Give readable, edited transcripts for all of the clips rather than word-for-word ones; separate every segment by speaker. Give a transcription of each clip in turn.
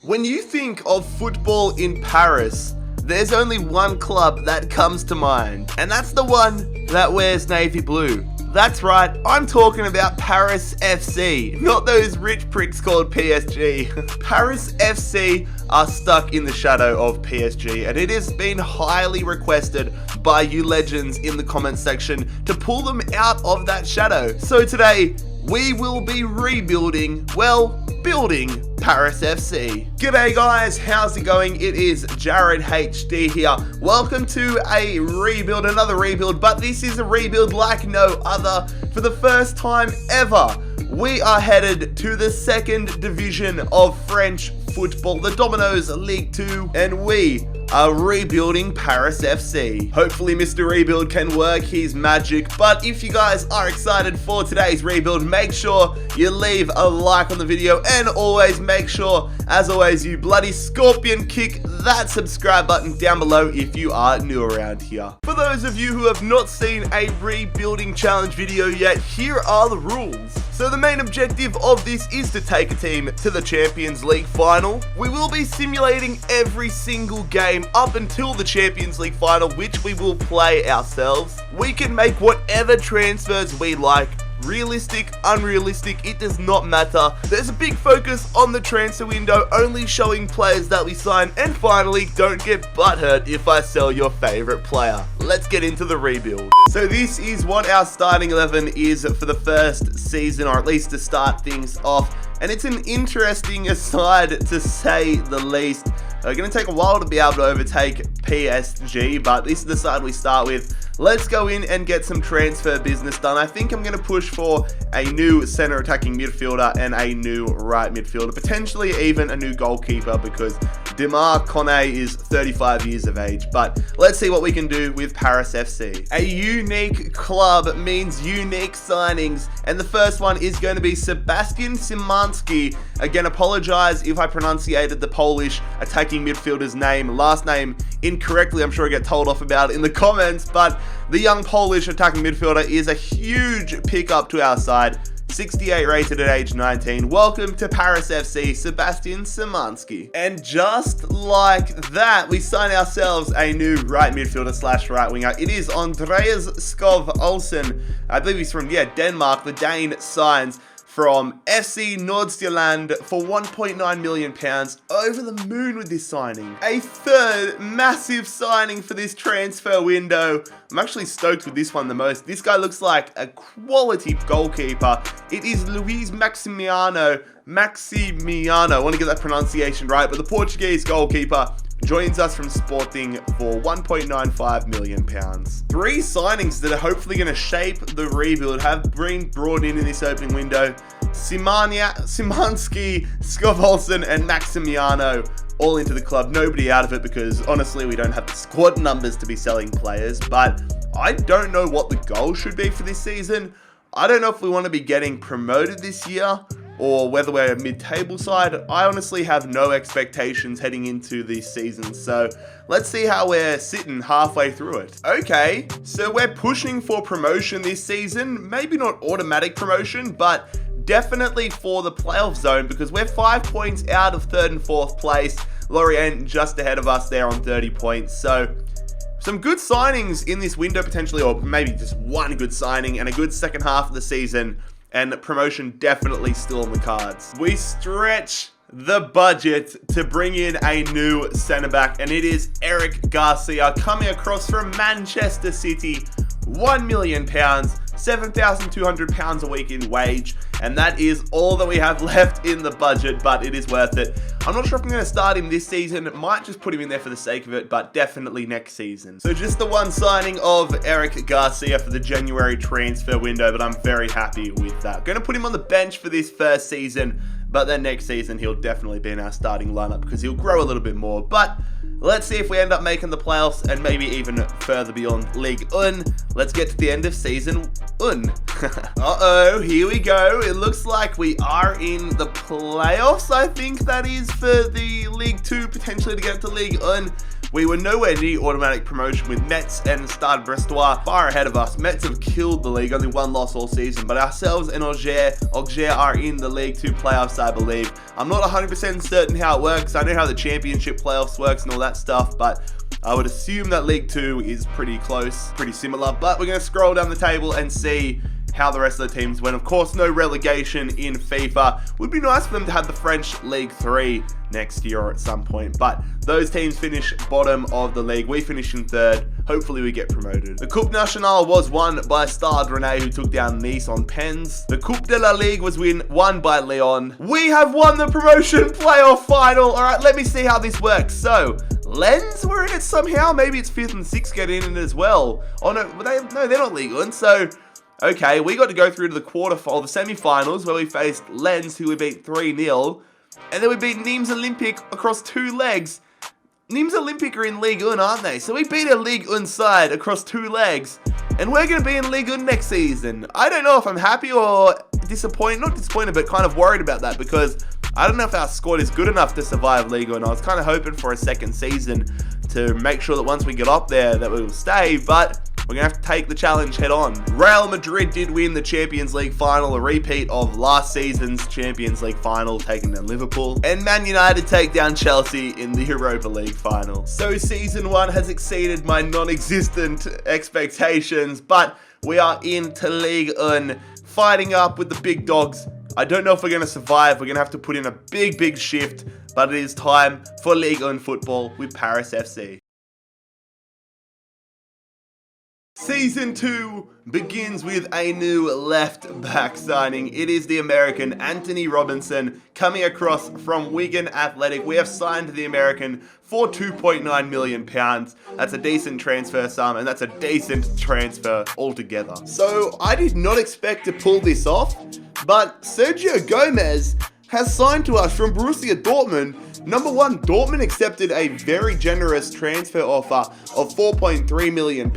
Speaker 1: When you think of football in Paris, there's only one club that comes to mind, and that's the one that wears navy blue. That's right, I'm talking about Paris FC, not those rich pricks called PSG. Paris FC are stuck in the shadow of PSG, and it has been highly requested by you legends in the comments section to pull them out of that shadow. So today, we will be rebuilding, building Paris FC. G'day guys, how's it going? It is JarradHD here. Welcome to a rebuild, another rebuild, but this is a rebuild like no other. For the first time ever, we are headed to the second division of French football, the Domino's League 2, and we are rebuilding Paris FC. Hopefully Mr. Rebuild can work his magic, but if you guys are excited for today's rebuild, make sure you leave a like on the video, and always make sure, as always, you bloody scorpion kick that subscribe button down below if you are new around here. For those of you who have not seen a rebuilding challenge video yet, here are the rules. So the main objective of this is to take a team to the Champions League final. We will be simulating every single game up until the Champions League final, which we will play ourselves. We can make whatever transfers we like. Realistic, unrealistic, it does not matter. There's a big focus on the transfer window, only showing players that we sign. And finally, don't get butthurt if I sell your favorite player. Let's get into the rebuild. So this is what our starting 11 is for the first season, or at least to start things off. And it's an interesting side, to say the least. It's going to take a while to be able to overtake PSG, but this is the side we start with. Let's go in and get some transfer business done. I think I'm going to push for a new center attacking midfielder and a new right midfielder, potentially even a new goalkeeper, because Demar Kone is 35 years of age. But let's see what we can do with Paris FC. A unique club means unique signings, and the first one is going to be Sebastian Szymanski. Again, apologize if I pronunciated the Polish attacking midfielder's last name incorrectly. I'm sure I get told off about it in the comments, but the young Polish attacking midfielder is a huge pickup to our side. 68 rated at age 19. Welcome to Paris FC, Sebastian Szymanski. And just like that, we sign ourselves a new right midfielder slash right winger. It is Andreas Skov Olsen. I believe he's from, Denmark. The Dane signs from FC Nordsjælland for £1.9 million. Over the moon with this signing. A third massive signing for this transfer window. I'm actually stoked with this one the most. This guy looks like a quality goalkeeper. It is Luis Maximiano. I want to get that pronunciation right, but the Portuguese goalkeeper joins us from Sporting for £1.95 million. Three signings that are hopefully going to shape the rebuild have been brought in this opening window. Szymanski, Skov Olsen, and Maximiano all into the club. Nobody out of it because honestly we don't have the squad numbers to be selling players, but I don't know what the goal should be for this season. I don't know if we want to be getting promoted this year or whether we're a mid-table side. I honestly have no expectations heading into this season, so let's see how we're sitting halfway through it. Okay, so we're pushing for promotion this season. Maybe not automatic promotion, but definitely for the playoff zone, because we're 5 points out of third and fourth place. Lorient just ahead of us there on 30 points, so some good signings in this window potentially, or maybe just one good signing and a good second half of the season, and promotion definitely still on the cards. We stretch the budget to bring in a new centre back, and it is Eric Garcia coming across from Manchester City. £1 million, £7,200 a week in wage, and that is all that we have left in the budget, but it is worth it. I'm not sure if I'm going to start him this season. Might just put him in there for the sake of it, but definitely next season. So just the one signing of Eric Garcia for the January transfer window, but I'm very happy with that. Going to put him on the bench for this first season, but then next season he'll definitely be in our starting lineup because he'll grow a little bit more. But let's see if we end up making the playoffs and maybe even further beyond League 1. Let's get to the end of season 1. Uh-oh, here we go. It looks like we are in the playoffs, I think that is, for the League 2, potentially to get to League 1. We were nowhere near automatic promotion with Metz and Stade Brestois far ahead of us. Metz have killed the league, only one loss all season, but ourselves and Auxerre are in the League 2 playoffs, I believe. I'm not 100% certain how it works. I know how the championship playoffs works and all that stuff, but I would assume that League 2 is pretty close, pretty similar. But we're going to scroll down the table and see how the rest of the teams went. Of course, no relegation in FIFA. Would be nice for them to have the French League 3 next year or at some point, but those teams finish bottom of the league. We finish in third. Hopefully we get promoted. The Coupe Nationale was won by Stade Rennais, who took down Nice on pens. The Coupe de la Ligue was won by Lyon. We have won the promotion playoff final. All right, let me see how this works. So Lens were in it somehow. Maybe it's 5th and 6th get in it as well. Oh no, they're not Ligue 1. So okay, we got to go through to the semi-finals where we faced Lens, who we beat 3-0. And then we beat Nîmes Olympique across 2 legs. Nîmes Olympique are in Ligue 1, aren't they? So we beat a Ligue 1 side across 2 legs. And we're going to be in Ligue 1 next season. I don't know if I'm happy or disappointed. Not disappointed, but kind of worried about that, because I don't know if our squad is good enough to survive Ligue 1. I was kind of hoping for a second season to make sure that once we get up there that we will stay, but we're going to have to take the challenge head on. Real Madrid did win the Champions League final, a repeat of last season's Champions League final, taking down Liverpool. And Man United take down Chelsea in the Europa League final. So season 1 has exceeded my non-existent expectations, but we are into Ligue 1, fighting up with the big dogs. I don't know if we're going to survive. We're going to have to put in a big shift, but it is time for Ligue 1 football with Paris FC. Season 2 begins with a new left-back signing. It is the American Anthony Robinson coming across from Wigan Athletic. We have signed the American for £2.9 million. That's a decent transfer sum, and that's a decent transfer altogether. So I did not expect to pull this off, but Sergio Gomez has signed to us from Borussia Dortmund. Number one, Dortmund accepted a very generous transfer offer of £4.3 million,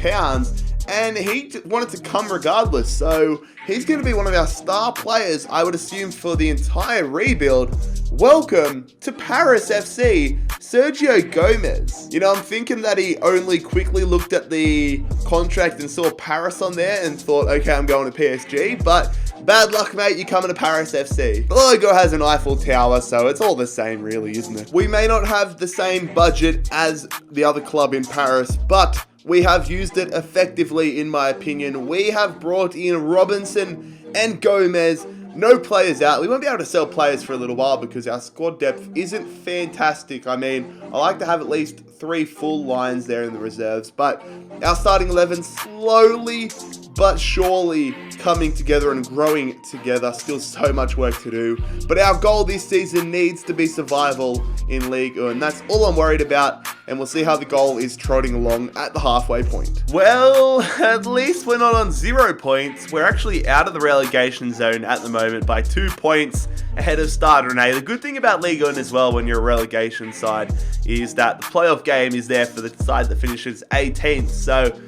Speaker 1: and he wanted to come regardless. So he's going to be one of our star players, I would assume, for the entire rebuild. Welcome to Paris FC, Sergio Gomez. You know, I'm thinking that he only quickly looked at the contract and saw Paris on there and thought, okay, I'm going to PSG, but bad luck, mate, you're coming to Paris FC. The logo has an Eiffel Tower, so it's all the same, really, isn't it? We may not have the same budget as the other club in Paris, but we have used it effectively, in my opinion. We have brought in Robinson and Gomez. No players out. We won't be able to sell players for a little while because our squad depth isn't fantastic. I mean, I like to have at least 3 full lines there in the reserves, but our starting 11 slowly but surely coming together and growing together. Still so much work to do, but our goal this season needs to be survival in Ligue 1. That's all I'm worried about, and we'll see how the goal is trotting along at the halfway point. Well, at least we're not on 0 points. We're actually out of the relegation zone at the moment by 2 points ahead of Stade Rennais. The good thing about Ligue 1 as well, when you're a relegation side, is that the playoff game is there for the side that finishes 18th. So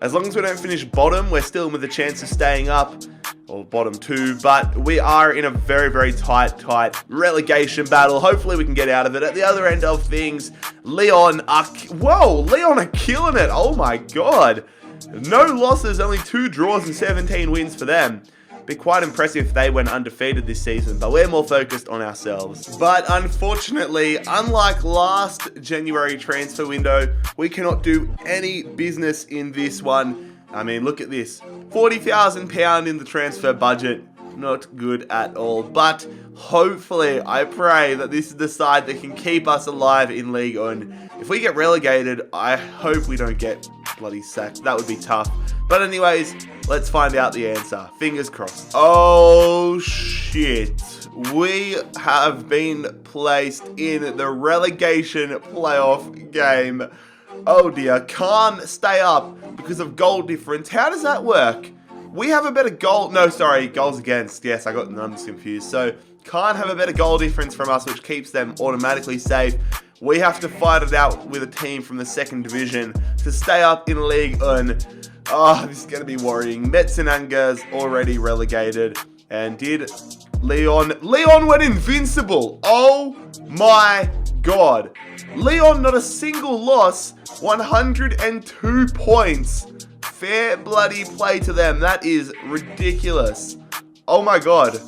Speaker 1: as long as we don't finish bottom, we're still with a chance of staying up, or bottom 2, but we are in a very tight relegation battle. Hopefully we can get out of it. At the other end of things, Lyon are killing it. Oh my god. No losses, only 2 draws and 17 wins for them. Be quite impressive if they went undefeated this season, but we're more focused on ourselves. But unfortunately, unlike last January transfer window, we cannot do any business in this one. I mean, look at this. £40,000 in the transfer budget. Not good at all. But hopefully, I pray that this is the side that can keep us alive in Ligue 1. If we get relegated, I hope we don't get bloody sacked. That would be tough. But anyways, let's find out the answer. Fingers crossed. Oh shit. We have been placed in the relegation playoff game. Oh dear. Can't stay up because of goal difference. How does that work? We have a better goal. No, sorry. Goals against. Yes, I got the numbers confused. So, can't have a better goal difference from us, which keeps them automatically safe. We have to fight it out with a team from the 2nd division to stay up in Ligue 1. Oh, this is going to be worrying. Metz and Angers already relegated. And did Lyon went invincible. Oh my god. Lyon, not a single loss, 102 points. Fair bloody play to them. That is ridiculous. Oh my god.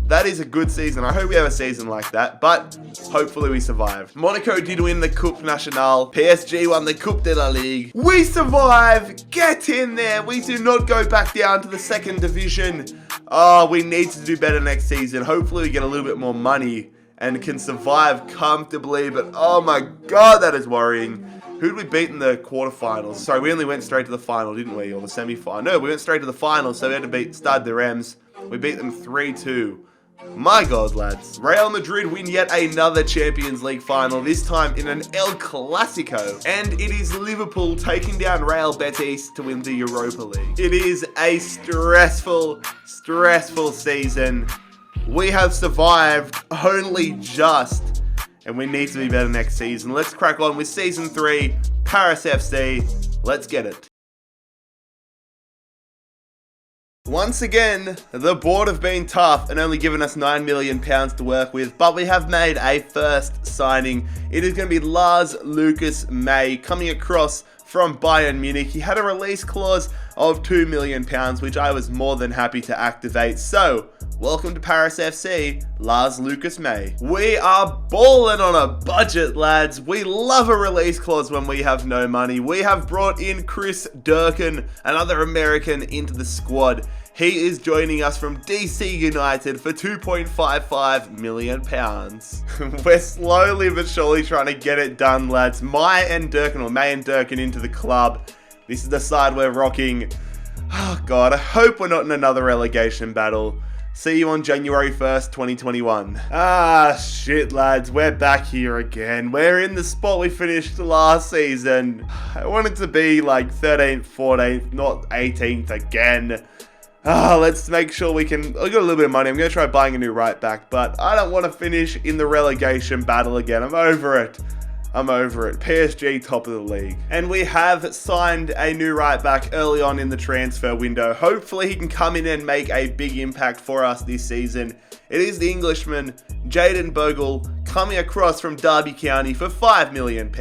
Speaker 1: That is a good season. I hope we have a season like that, but hopefully we survive. Monaco did win the Coupe Nationale. PSG won the Coupe de la Ligue. We survive. Get in there. We do not go back down to the second division. Oh, we need to do better next season. Hopefully we get a little bit more money and can survive comfortably, but oh my god, that is worrying. Who did we beat in the quarterfinals? Sorry, we only went straight to the final, didn't we? Or the semi-final. No, we went straight to the final, so we had to beat Stade de Reims. We beat them 3-2. My god, lads. Real Madrid win yet another Champions League final, this time in an El Clasico. And it is Liverpool taking down Real Betis to win the Europa League. It is a stressful season. We have survived only just, and we need to be better next season. Let's crack on with Season 3, Paris FC. Let's get it. Once again, the board have been tough and only given us £9 million to work with, but we have made a first signing. It is going to be Lars Lucas May coming across from Bayern Munich. He had a release clause of £2 million, which I was more than happy to activate. So, welcome to Paris FC, Lars Lucas May. We are balling on a budget, lads. We love a release clause when we have no money. We have brought in Chris Durkin, another American, into the squad. He is joining us from DC United for £2.55 million. We're slowly but surely trying to get it done, lads. May and Durkin into the club. This is the side we're rocking. Oh god, I hope we're not in another relegation battle. See you on January 1st, 2021. Ah, shit, lads. We're back here again. We're in the spot we finished last season. I want it to be like 13th, 14th, not 18th again. Ah, let's make sure we can... I've got a little bit of money. I'm going to try buying a new right back, but I don't want to finish in the relegation battle again. I'm over it. PSG top of the league. And we have signed a new right back early on in the transfer window. Hopefully he can come in and make a big impact for us this season. It is the Englishman, Jayden Bogle, coming across from Derby County for £5 million.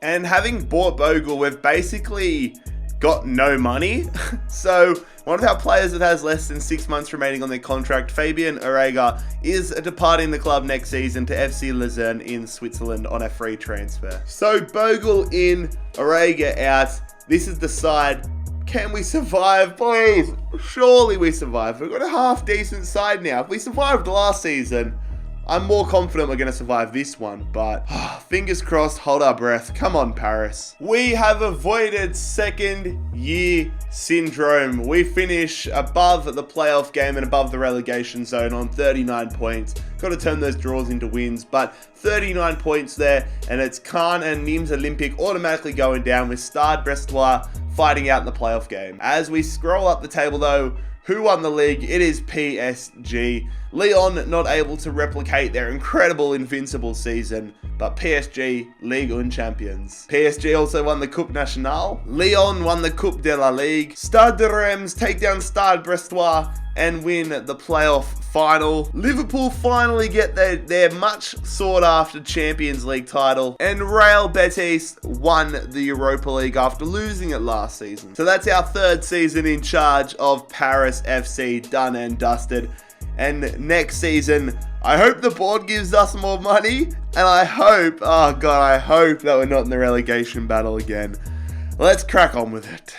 Speaker 1: And having bought Bogle, we've basically got no money. So one of our players that has less than 6 months remaining on their contract, Fabian Orega, is departing the club next season to FC Luzern in Switzerland on a free transfer. So Bogle in, Orega out. This is the side. Can we survive, please? Surely we survive. We've got a half decent side now. If we survived last season, I'm more confident we're going to survive this one, but fingers crossed, hold our breath. Come on, Paris. We have avoided second year syndrome. We finish above the playoff game and above the relegation zone on 39 points. Got to turn those draws into wins, but 39 points there, and it's Caen and Nîmes Olympique automatically going down with Stade Brestois fighting out in the playoff game. As we scroll up the table though, who won the league? It is PSG. Lyon not able to replicate their incredible invincible season, but PSG, Ligue 1 champions. PSG also won the Coupe Nationale. Lyon won the Coupe de la Ligue. Stade de Reims take down Stade Brestois and win the playoff final. Liverpool finally get their much sought after Champions League title, and Real Betis won the Europa League after losing it last season. So that's our third season in charge of Paris FC, done and dusted. And next season, I hope the board gives us more money, and I hope, oh god, I hope that we're not in the relegation battle again. Let's crack on with it.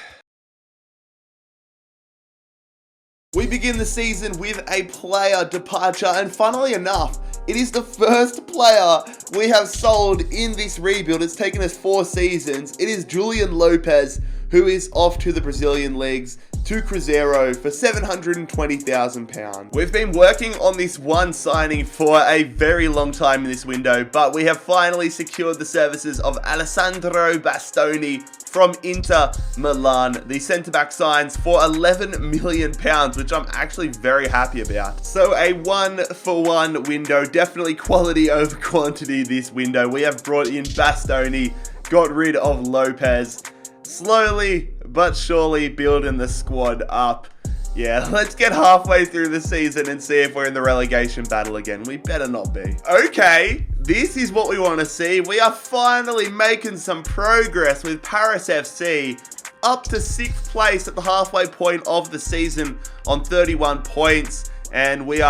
Speaker 1: We begin the season with a player departure, and funnily enough, it is the first player we have sold in this rebuild. It's taken us 4 seasons. It is Julian Lopez, who is off to the Brazilian leagues, to Cruzeiro for £720,000. We've been working on this one signing for a very long time in this window, but we have finally secured the services of Alessandro Bastoni from Inter Milan. The centre-back signs for £11 million, which I'm actually very happy about. So a 1-for-1 window, definitely quality over quantity this window. We have brought in Bastoni, got rid of Lopez, slowly but surely building the squad up. Yeah, let's get halfway through the season and see if we're in the relegation battle again. We better not be. Okay, This is what we want to see. We are finally making some progress with Paris FC up to 6th place at the halfway point of the season on 31 points. And we're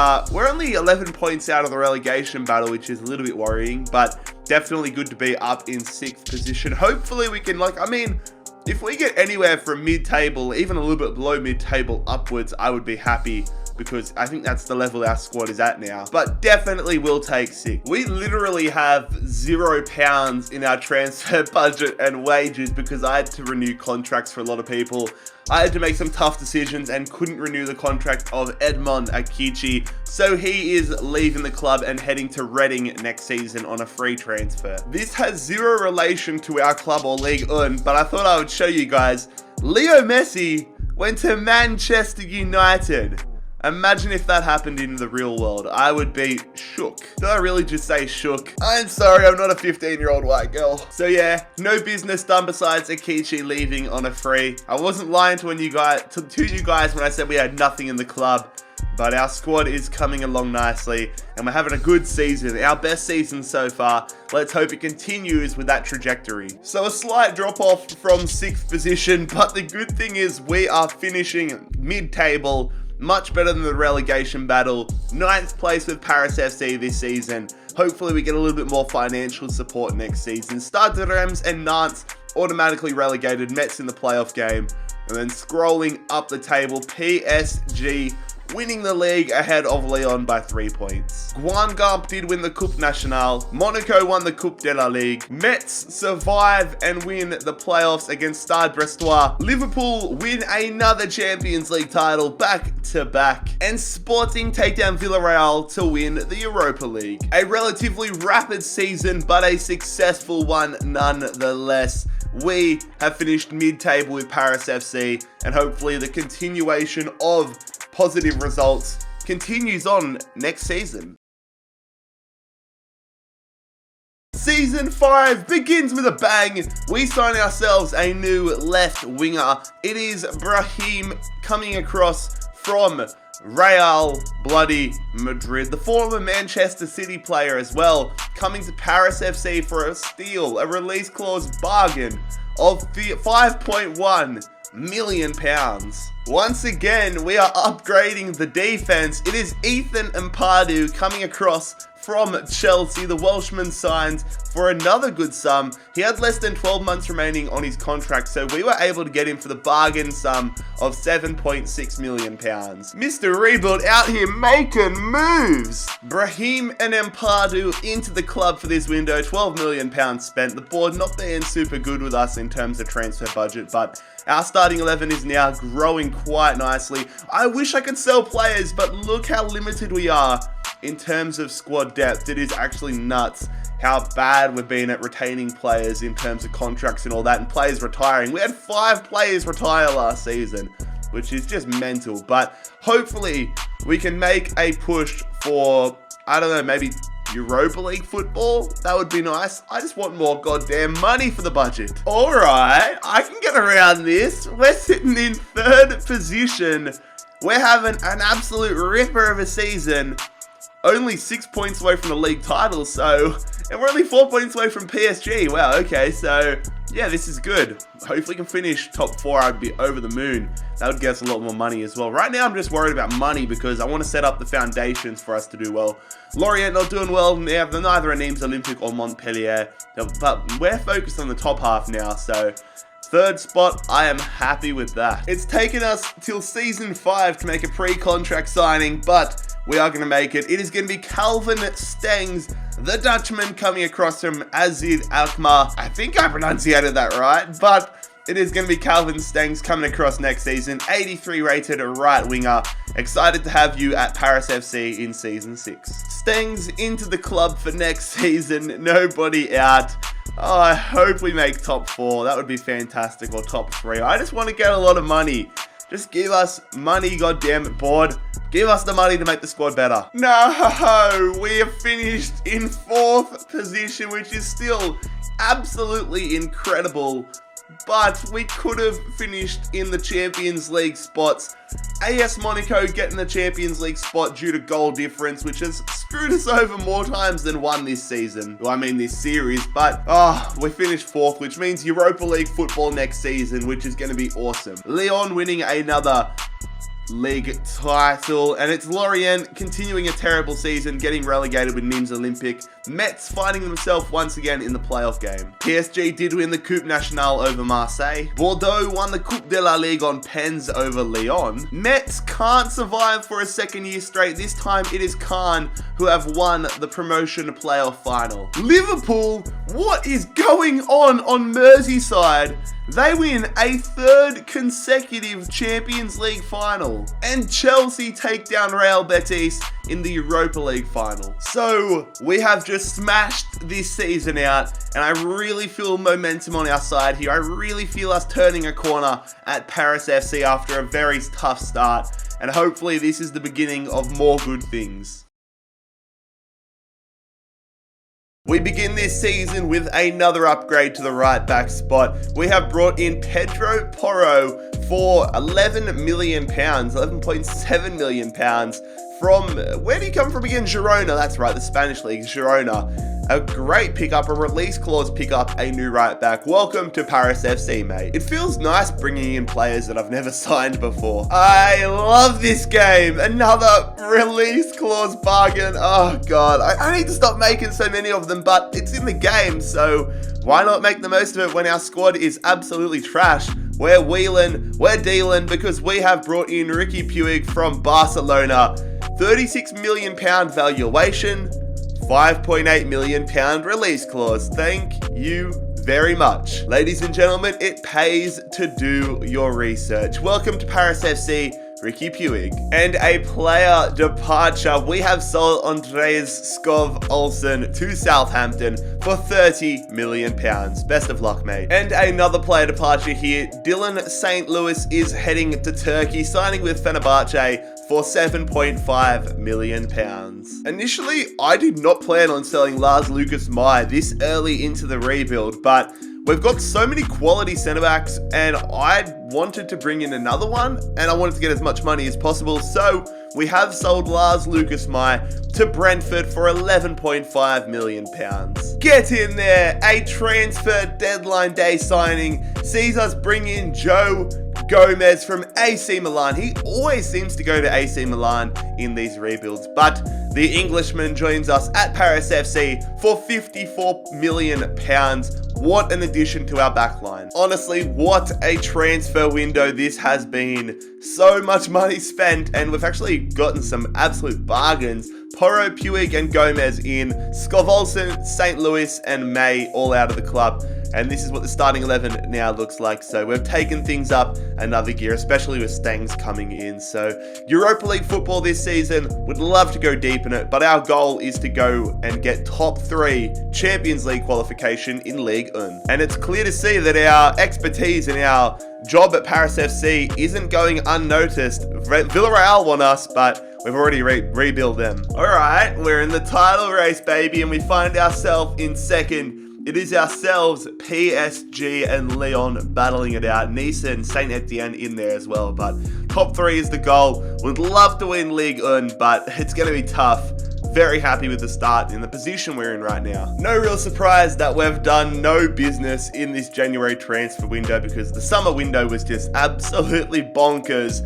Speaker 1: only 11 points out of the relegation battle, which is a little bit worrying, but definitely good to be up in 6th position. Hopefully we can, if we get anywhere from mid-table, even a little bit below mid-table upwards, I would be happy, because I think that's the level our squad is at now. But definitely will take 6. We literally have £0 in our transfer budget and wages because I had to renew contracts for a lot of people. I had to make some tough decisions and couldn't renew the contract of Edmond Akichi, so he is leaving the club and heading to Reading next season on a free transfer. This has zero relation to our club or Ligue 1, but I thought I would show you guys. Leo Messi went to Manchester United. Imagine if that happened in the real world. I would be shook. Did I really just say shook? I'm sorry, I'm not a 15-year-old white girl. So yeah, no business done besides Akichi leaving on a free. I wasn't lying to you guys when I said we had nothing in the club. But our squad is coming along nicely and we're having a good season, our best season so far. Let's hope it continues with that trajectory. So a slight drop off from 6th position, but the good thing is we are finishing mid-table, much better than the relegation battle. 9th place with Paris FC this season. Hopefully we get a little bit more financial support next season. Stade Reims and Nantes automatically relegated, Metz in the playoff game. And then scrolling up the table, PSG winning the league ahead of Lyon by 3 points. Guingamp did win the Coupe Nationale. Monaco won the Coupe de la Ligue. Metz survive and win the playoffs against Stade Brestois. Liverpool win another Champions League title back to back. And Sporting take down Villarreal to win the Europa League. A relatively rapid season, but a successful one nonetheless. We have finished mid-table with Paris FC, and hopefully the continuation of positive results continues on next season. Season 5 begins with a bang. We sign ourselves a new left winger. It is Brahim coming across from Real Bloody Madrid, the former Manchester City player as well, coming to Paris FC for a steal, a release clause bargain of £5.1 million. Once again, we are upgrading the defense. It is Ethan Mpardu coming across from Chelsea. The Welshman signs for another good sum. He had less than 12 months remaining on his contract, so we were able to get him for the bargain sum of £7.6 million. Mr. Rebuild out here making moves. Brahim and Mpardu into the club for this window. £12 million spent. The board not being super good with us in terms of transfer budget, but our starting 11 is now growing quite nicely. I wish I could sell players, but look how limited we are in terms of squad depth. It is actually nuts how bad we've been at retaining players in terms of contracts and all that, and players retiring. We had 5 players retire last season, which is just mental. But hopefully we can make a push for, I don't know, maybe Europa League football. That would be nice. I just want more goddamn money for the budget. Alright, I can get around this. We're sitting in 3rd position. We're having an absolute ripper of a season. Only 6 points away from the league title, and we're only 4 points away from PSG. Wow, okay, so yeah, this is good. Hopefully we can finish top 4. I'd be over the moon. That would get us a lot more money as well. Right now, I'm just worried about money because I want to set up the foundations for us to do well. Lorient not doing well. Neither are Nîmes Olympique or Montpellier, but we're focused on the top half now, so 3rd spot, I am happy with that. It's taken us till season 5 to make a pre-contract signing, but we are going to make it. It is going to be Calvin Stengs, the Dutchman, coming across from Azid Alkmaar. I think I pronunciated that right, but it is going to be Calvin Stengs coming across next season. 83 rated right winger. Excited to have you at Paris FC in season 6. Stengs into the club for next season. Nobody out. Oh, I hope we make top 4. That would be fantastic, or top 3. I just want to get a lot of money. Just give us money, goddammit, board. Give us the money to make the squad better. No, we have finished in 4th position, which is still absolutely incredible. But we could have finished in the Champions League spots. AS Monaco getting the Champions League spot due to goal difference, which has screwed us over more times than one this season. Well, I mean this series, but we finished 4th, which means Europa League football next season, which is going to be awesome. Lyon winning another league title, and it's Lorient continuing a terrible season, getting relegated with Nîmes Olympique. Metz finding themselves once again in the playoff game. PSG did win the Coupe Nationale over Marseille. Bordeaux won the Coupe de la Ligue on pens over Lyon. Metz can't survive for a second year straight. This time it is Caen who have won the promotion playoff final. Liverpool, what is going on Merseyside? They win a 3rd consecutive Champions League final. And Chelsea take down Real Betis in the Europa League final. So we have just smashed this season out, and I really feel momentum on our side here. I really feel us turning a corner at Paris FC after a very tough start, and hopefully this is the beginning of more good things. We begin this season with another upgrade to the right back spot. We have brought in Pedro Porro for £11 million, £11.7 million from, where did he come from again? Girona, that's right, the Spanish league, Girona. A great pickup, a release clause pickup, a new right back. Welcome to Paris FC, mate. It feels nice bringing in players that I've never signed before. I love this game. Another release clause bargain. Oh God, I need to stop making so many of them, but it's in the game, so why not make the most of it when our squad is absolutely trash? We're wheeling, we're dealing, because we have brought in Ricky Puig from Barcelona. £36 million valuation, £5.8 million release clause. Thank you very much. Ladies and gentlemen, it pays to do your research. Welcome to Paris FC, Ricky Puig. And a player departure, we have sold Andreas Skov Olsen to Southampton for £30 million. Best of luck, mate. And another player departure here, Dylan St. Louis is heading to Turkey, signing with Fenerbahce for £7.5 million. Initially, I did not plan on selling Lars Lucas Meyer this early into the rebuild, but we've got so many quality centre backs, and I wanted to bring in another one, and I wanted to get as much money as possible, so we have sold Lars Lucas Meyer to Brentford for £11.5 million. Get in there! A transfer deadline day signing sees us bring in Joe Gomez from AC Milan. He always seems to go to AC Milan in these rebuilds, but the Englishman joins us at Paris FC for £54 million. What an addition to our backline. Honestly, what a transfer window this has been. So much money spent, and we've actually gotten some absolute bargains. Porro, Puig and Gomez in, Skov Olsen, St. Louis and May all out of the club. And this is what the starting 11 now looks like. So we've taken things up another gear, especially with Stengs coming in. So Europa League football this season, would love to go deep in it, but our goal is to go and get top 3 Champions League qualification in Ligue 1. And it's clear to see that our expertise and our job at Paris FC isn't going unnoticed. Villarreal want us, but we've already rebuilt them. All right, we're in the title race, baby, and we find ourselves in second. It is ourselves, PSG and Lyon battling it out. Nice and Saint Etienne in there as well, but top 3 is the goal. Would love to win Ligue 1, but it's going to be tough. Very happy with the start in the position we're in right now. No real surprise that we've done no business in this January transfer window because the summer window was just absolutely bonkers.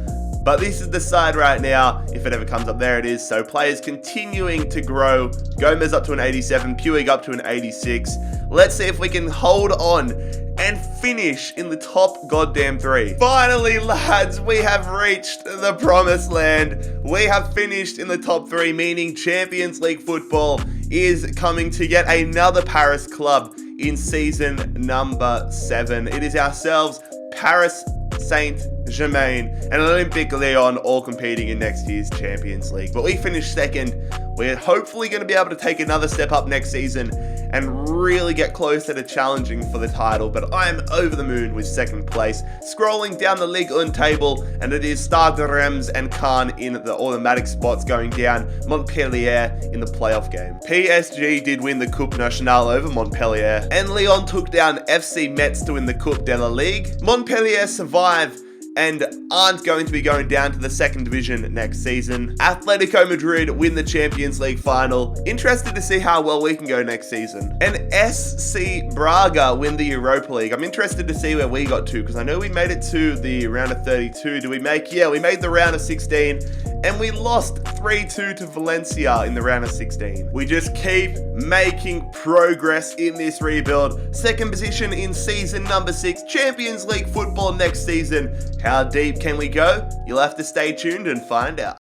Speaker 1: But this is the side right now, if it ever comes up, there it is. So players continuing to grow. Gomez up to an 87, Puig up to an 86. Let's see if we can hold on and finish in the top goddamn 3. Finally, lads, we have reached the promised land. We have finished in the top 3, meaning Champions League football is coming to yet another Paris club in season number 7. It is ourselves, Paris Saint-Germain and Olympique Lyon all competing in next year's Champions League. But we finished second. We're hopefully going to be able to take another step up next season and really get closer to challenging for the title, but I'm over the moon with second place. Scrolling down the Ligue 1 table, and it is Stade Reims and Caen in the automatic spots going down, Montpellier in the playoff game. PSG did win the Coupe Nationale over Montpellier, and Lyon took down FC Metz to win the Coupe de la Ligue. Montpellier survive and aren't going to be going down to the second division next season. Atletico Madrid win the Champions League final. Interested to see how well we can go next season. And SC Braga win the Europa League. I'm interested to see where we got to, because I know we made it to the round of 32. We made the round of 16, and we lost 3-2 to Valencia in the round of 16. We just keep making progress in this rebuild. Second position in season number 6, Champions League football next season. How deep can we go? You'll have to stay tuned and find out.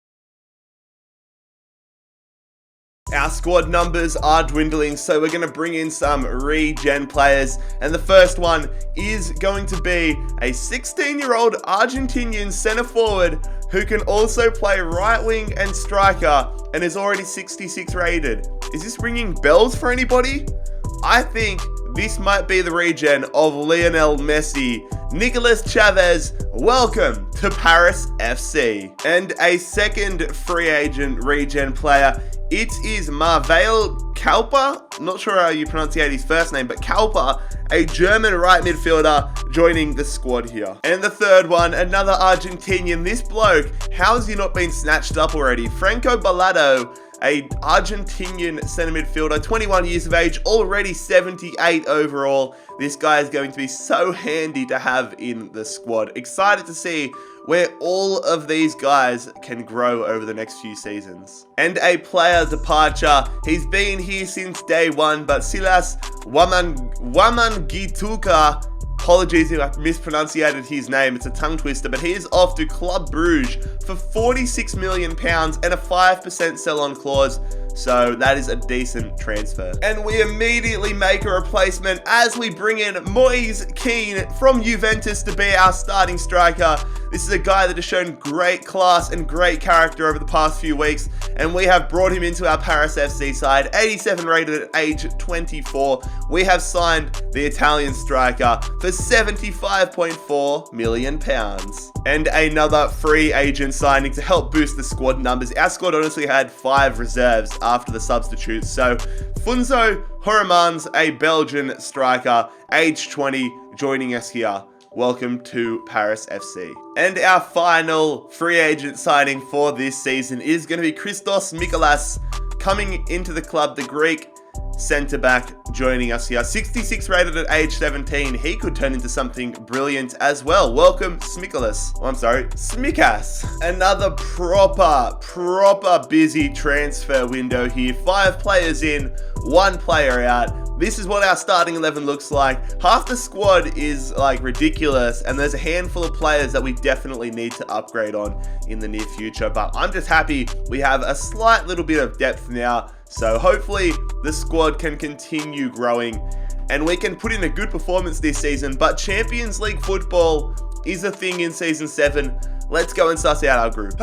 Speaker 1: Our squad numbers are dwindling, so we're going to bring in some regen players, and the first one is going to be a 16-year-old Argentinian centre forward who can also play right wing and striker and is already 66 rated. Is this ringing bells for anybody? I think this might be the regen of Lionel Messi. Nicolas Chavez, welcome to Paris FC. And a second free agent regen player, it is Marvell Kauper. Not sure how you pronounce his first name, but Kauper, a German right midfielder, joining the squad here. And the third one, another Argentinian. This bloke, how has he not been snatched up already? Franco Balado, a Argentinian centre midfielder, 21 years of age, already 78 overall. This guy is going to be so handy to have in the squad. Excited to see where all of these guys can grow over the next few seasons. And a player departure. He's been here since day one, but Silas Wamangituka, apologies if I mispronunciated his name, it's a tongue twister, but he is off to Club Bruges for £46 million and a 5% sell-on clause. So that is a decent transfer. And we immediately make a replacement as we bring in Moise Kean from Juventus to be our starting striker. This is a guy that has shown great class and great character over the past few weeks, and we have brought him into our Paris FC side. 87 rated at age 24. We have signed the Italian striker for £75.4 million. And another free agent signing to help boost the squad numbers. Our squad honestly had 5 reserves after the substitutes. So Funzo Horemans, a Belgian striker, age 20, joining us here. Welcome to Paris FC. And our final free agent signing for this season is going to be Christos Mikolas, coming into the club, the Greek centre-back, joining us here. 66 rated at age 17. He could turn into something brilliant as well. Welcome, Smikas. Another proper busy transfer window here. 5 players in, 1 player out. This is what our starting 11 looks like. Half the squad is like ridiculous, and there's a handful of players that we definitely need to upgrade on in the near future, but I'm just happy we have a slight little bit of depth now. So hopefully the squad can continue growing and we can put in a good performance this season. But Champions League football is a thing in Season 7. Let's go and suss out our group.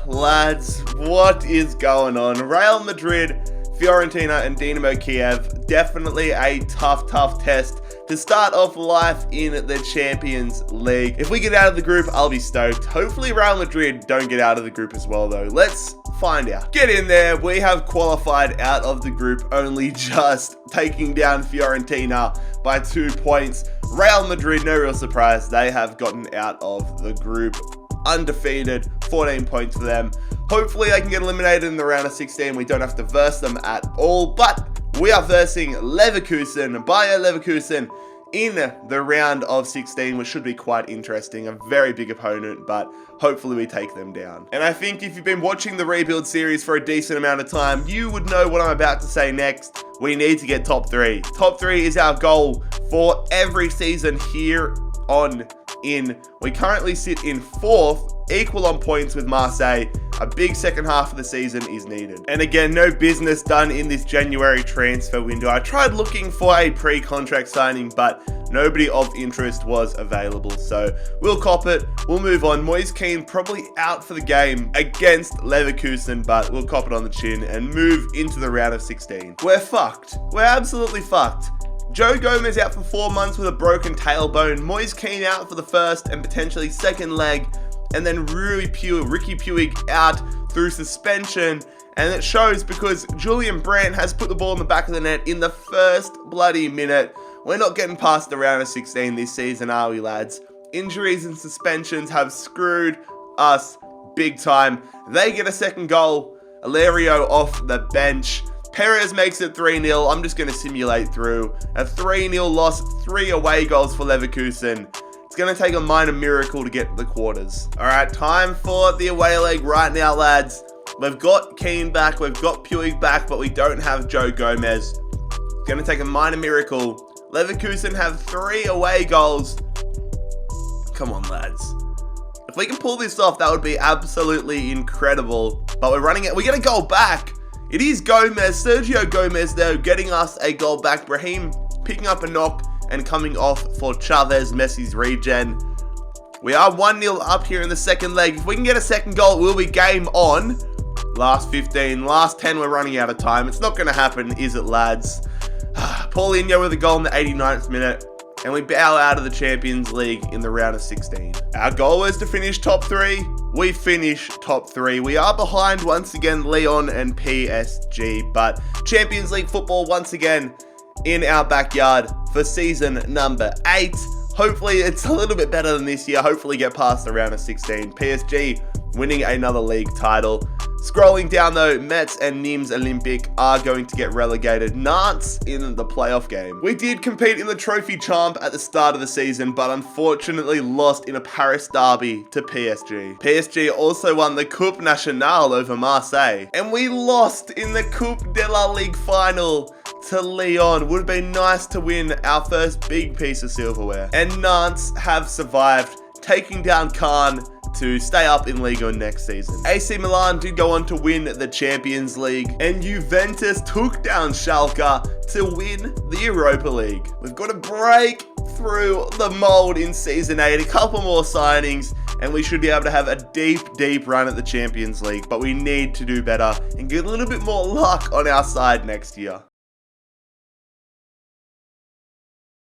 Speaker 1: Lads, what is going on? Real Madrid, Fiorentina and Dynamo Kiev. Definitely a tough test to start off life in the Champions League. If we get out of the group, I'll be stoked. Hopefully Real Madrid don't get out of the group as well though. Let's find out. Get in there. We have qualified out of the group, only just taking down Fiorentina by 2 points. Real Madrid, no real surprise, they have gotten out of the group undefeated, 14 points for them. Hopefully they can get eliminated in the round of 16. We don't have to verse them at all, but we are versing Leverkusen, Bayer Leverkusen, in the round of 16, which should be quite interesting. A very big opponent, but hopefully we take them down. And I think if you've been watching the rebuild series for a decent amount of time, you would know what I'm about to say next. We need to get top 3. Top 3 is our goal for every season here on in. We currently sit in 4th equal on points with Marseille. A big second half of the season is needed. And again, no business done in this January transfer window. I tried looking for a pre-contract signing, but nobody of interest was available. So we'll cop it. We'll move on. Moise Kean probably out for the game against Leverkusen, but we'll cop it on the chin and move into the round of 16. We're fucked. We're absolutely fucked. Joe Gomez out for 4 months with a broken tailbone. Moise Kean out for the first and potentially second leg. And then Ricky Puig out through suspension. And it shows because Julian Brandt has put the ball in the back of the net in the first bloody minute. We're not getting past the round of 16 this season, are we, lads? Injuries and suspensions have screwed us big time. They get a second goal. Ilario off the bench. Perez makes it 3-0. I'm just going to simulate through. A 3-0 loss, 3 away goals for Leverkusen. It's going to take a minor miracle to get to the quarters. All right, time for the away leg right now, lads. We've got Kean back, we've got Puig back, but we don't have Joe Gomez. It's going to take a minor miracle. Leverkusen have 3 away goals. Come on, lads. If we can pull this off, that would be absolutely incredible. But we're running it. We get a goal back. It is Gomez, Sergio Gomez, though, getting us a goal back. Brahim picking up a knock and coming off for Chavez, Messi's regen. We are 1-0 up here in the second leg. If we can get a second goal, it will be game on. Last 15, last 10, we're running out of time. It's not going to happen, is it, lads? Paulinho with a goal in the 89th minute. And we bow out of the Champions League in the round of 16. Our goal was to finish top 3. We finish top 3. We are behind once again Lyon and PSG. But Champions League football once again in our backyard for season number 8. Hopefully it's a little bit better than this year. Hopefully get past the round of 16. PSG winning another league title. Scrolling down though, Metz and Nîmes Olympique are going to get relegated. Nantes in the playoff game. We did compete in the Trophy Champ at the start of the season, but unfortunately lost in a Paris derby to PSG. PSG also won the Coupe Nationale over Marseille. And we lost in the Coupe de la Ligue final to Lyon. Would have been nice to win our first big piece of silverware. And Nantes have survived, taking down Caen to stay up in Ligue 1 next season. AC Milan did go on to win the Champions League, and Juventus took down Schalke to win the Europa League. We've got to break through the mold in Season 8, a couple more signings, and we should be able to have a deep run at the Champions League, but we need to do better and get a little bit more luck on our side next year.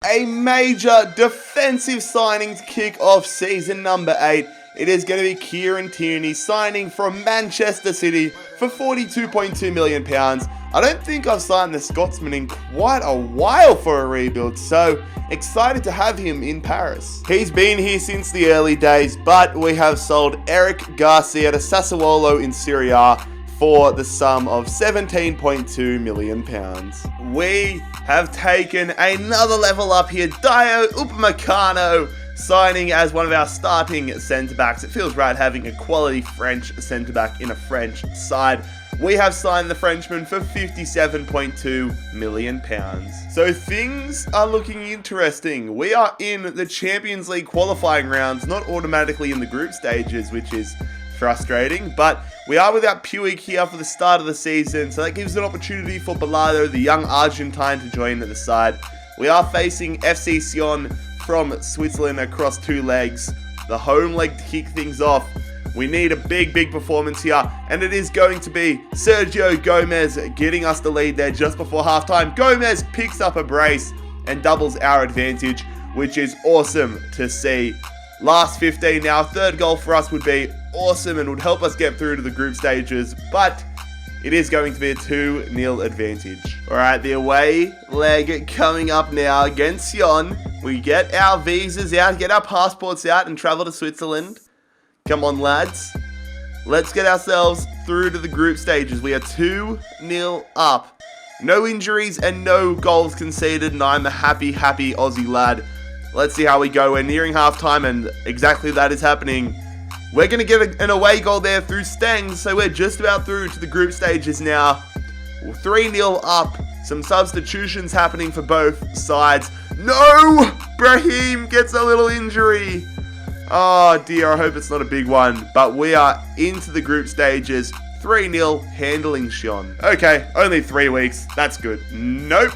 Speaker 1: A major defensive signings kick off season number 8. It is going to be Kieran Tierney signing from Manchester City for £42.2 million. I don't think I've signed the Scotsman in quite a while for a rebuild, so excited to have him in Paris. He's been here since the early days, but we have sold Eric Garcia to Sassuolo in Serie A for the sum of £17.2 million. We have taken another level up here. Dio Upamecano signing as one of our starting centre-backs. It feels right having a quality French centre-back in a French side. We have signed the Frenchman for £57.2 million. So things are looking interesting. We are in the Champions League qualifying rounds, not automatically in the group stages, which is frustrating, but we are without Puig here for the start of the season, so that gives an opportunity for Balado, the young Argentine, to join at the side. We are facing FC Sion from Switzerland across 2 legs. The home leg to kick things off. We need a big performance here, and it is going to be Sergio Gomez getting us the lead there just before halftime. Gomez picks up a brace and doubles our advantage, which is awesome to see. Last 15 now, 3rd goal for us would be awesome and would help us get through to the group stages, but it is going to be a 2-0 advantage. Alright, the away leg coming up now against Sion. We get our visas out, get our passports out and travel to Switzerland. Come on, lads. Let's get ourselves through to the group stages. We are 2-0 up. No injuries and no goals conceded, and I'm a happy Aussie lad. Let's see how we go. We're nearing halftime, and exactly that is happening. We're going to get an away goal there through Stengs, so we're just about through to the group stages now. 3-0 up. Some substitutions happening for both sides. No! Brahim gets a little injury. Oh dear, I hope it's not a big one. But we are into the group stages. 3-0, handling Sion. Okay, only 3 weeks. That's good. Nope.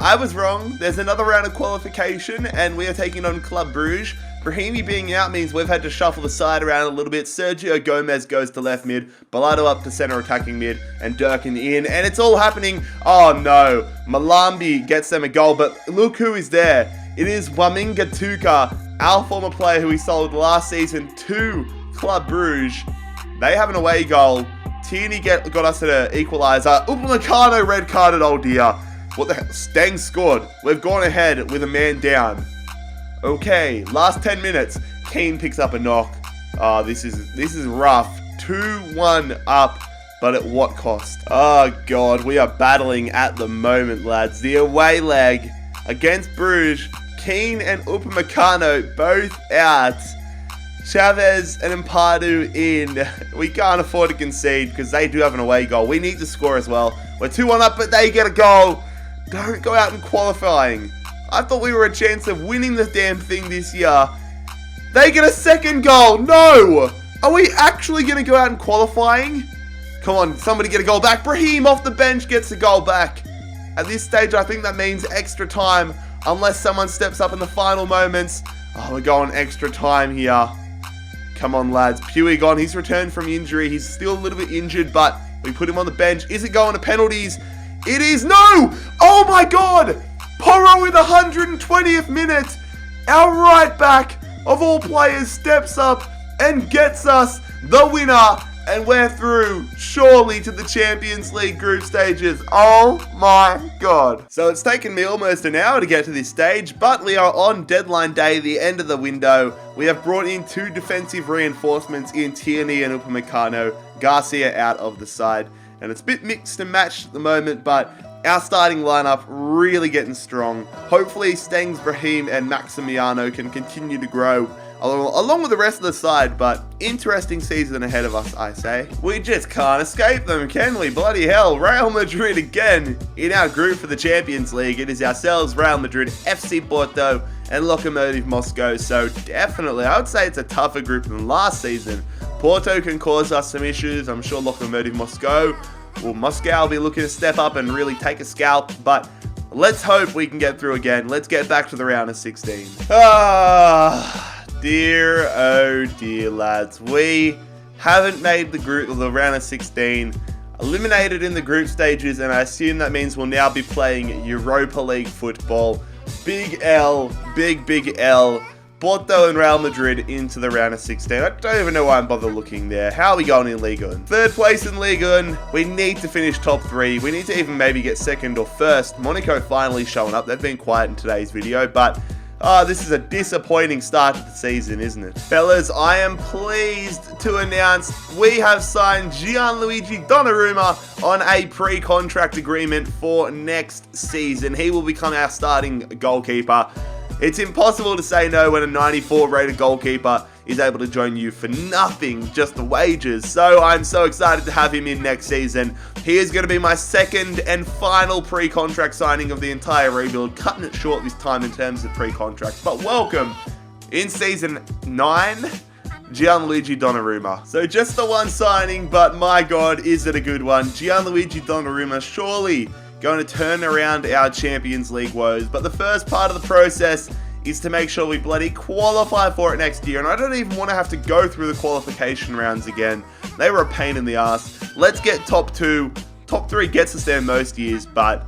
Speaker 1: I was wrong. There's another round of qualification, and we are taking on Club Bruges. Brahimi being out means we've had to shuffle the side around a little bit. Sergio Gomez goes to left mid, Balado up to center attacking mid, and Durkin in. And it's all happening. Oh no. Malambi gets them a goal, but look who is there. It is Waminga Tuka, our former player who we sold last season to Club Bruges. They have an away goal. Tierney got us at an equaliser. Upamecano red carded, oh dear. What the hell? Stang scored. We've gone ahead with a man down. Okay, last 10 minutes. Keane picks up a knock. Oh, this is rough. 2-1 up, but at what cost? Oh god, we are battling at the moment, lads. The away leg against Bruges. Keane and Upamecano both out. Chavez and Mpardu in. We can't afford to concede because they do have an away goal. We need to score as well. We're 2-1 up, but they get a goal. Don't go out in qualifying. I thought we were a chance of winning the damn thing this year. They get a second goal. No! Are we actually going to go out in qualifying? Come on, somebody get a goal back. Brahim off the bench gets a goal back. At this stage, I think that means extra time. Unless someone steps up in the final moments. Oh, we're going extra time here. Come on, lads. Pewee gone. He's returned from injury. He's still a little bit injured, but we put him on the bench. Is it going to penalties? It is. No! Oh my god! Porro in the 120th minute. Our right back of all players steps up and gets us the winner. And we're through, surely, to the Champions League group stages. Oh my god. So it's taken me almost an hour to get to this stage, but we are on deadline day, the end of the window. We have brought in 2 defensive reinforcements in Tierney and Upamecano. Garcia out of the side. And it's a bit mixed and matched at the moment, but our starting lineup really getting strong. Hopefully Stengs, Brahim, and Maximiano can continue to grow along with the rest of the side, but interesting season ahead of us, I say. We just can't escape them, can we? Bloody hell. Real Madrid again in our group for the Champions League. It is ourselves, Real Madrid, FC Porto, and Lokomotiv Moscow. So definitely, I would say it's a tougher group than last season. Porto can cause us some issues. I'm sure Lokomotiv Moscow will be looking to step up and really take a scalp, but let's hope we can get through again. Let's get back to the round of 16. Dear, oh dear, lads. We haven't made the round of 16. Eliminated in the group stages, and I assume that means we'll now be playing Europa League football. Big L, big L. Porto and Real Madrid into the round of 16. I don't even know why I'm bothered looking there. How are we going in Ligue 1? 3rd place in Ligue 1. We need to finish top 3. We need to even maybe get 2nd or 1st. Monaco finally showing up. They've been quiet in today's video, but this is a disappointing start to the season, isn't it? Fellas, I am pleased to announce we have signed Gianluigi Donnarumma on a pre-contract agreement for next season. He will become our starting goalkeeper. It's impossible to say no when a 94 rated goalkeeper is able to join you for nothing, just the wages. So I'm so excited to have him in next season. He is going to be my 2nd and final pre-contract signing of the entire rebuild, cutting it short this time in terms of pre-contracts. But welcome in season 9, Gianluigi Donnarumma. So just the one signing, but my god, is it a good one. Gianluigi Donnarumma surely going to turn around our Champions League woes. But the first part of the process is to make sure we bloody qualify for it next year. And I don't even want to have to go through the qualification rounds again. They were a pain in the ass. Let's get top 2. Top 3 gets us there most years, but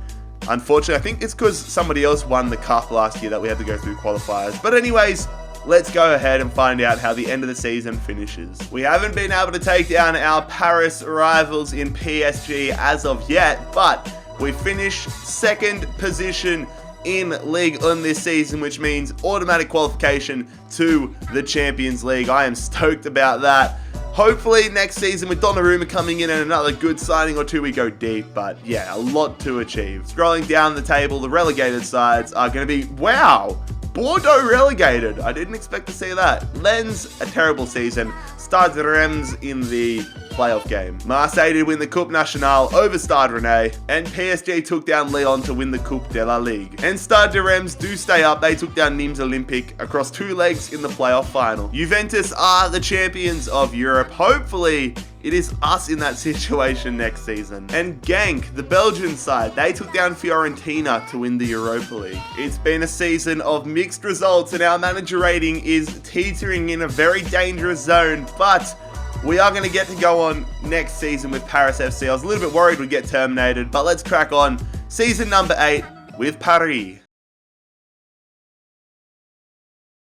Speaker 1: unfortunately, I think it's because somebody else won the cup last year that we had to go through qualifiers. But anyways, let's go ahead and find out how the end of the season finishes. We haven't been able to take down our Paris rivals in PSG as of yet, but we finished 2nd position in Ligue 1 this season, which means automatic qualification to the Champions League. I am stoked about that. Hopefully next season with Donnarumma coming in and another good signing or 2, we go deep. But yeah, a lot to achieve. Scrolling down the table, the relegated sides are going to be, wow, Bordeaux relegated. I didn't expect to see that. Lens, a terrible season. Stade Reims in the playoff game. Marseille did win the Coupe Nationale over Stade Rennais, and PSG took down Lyon to win the Coupe de la Ligue. And Stade de Reims do stay up. They took down Nîmes Olympique across 2 legs in the playoff final. Juventus are the champions of Europe. Hopefully, it is us in that situation next season. And Genk, the Belgian side, they took down Fiorentina to win the Europa League. It's been a season of mixed results, and our manager rating is teetering in a very dangerous zone, but we are going to get to go on next season with Paris FC. I was a little bit worried we'd get terminated, but let's crack on. Season number 8 with Paris.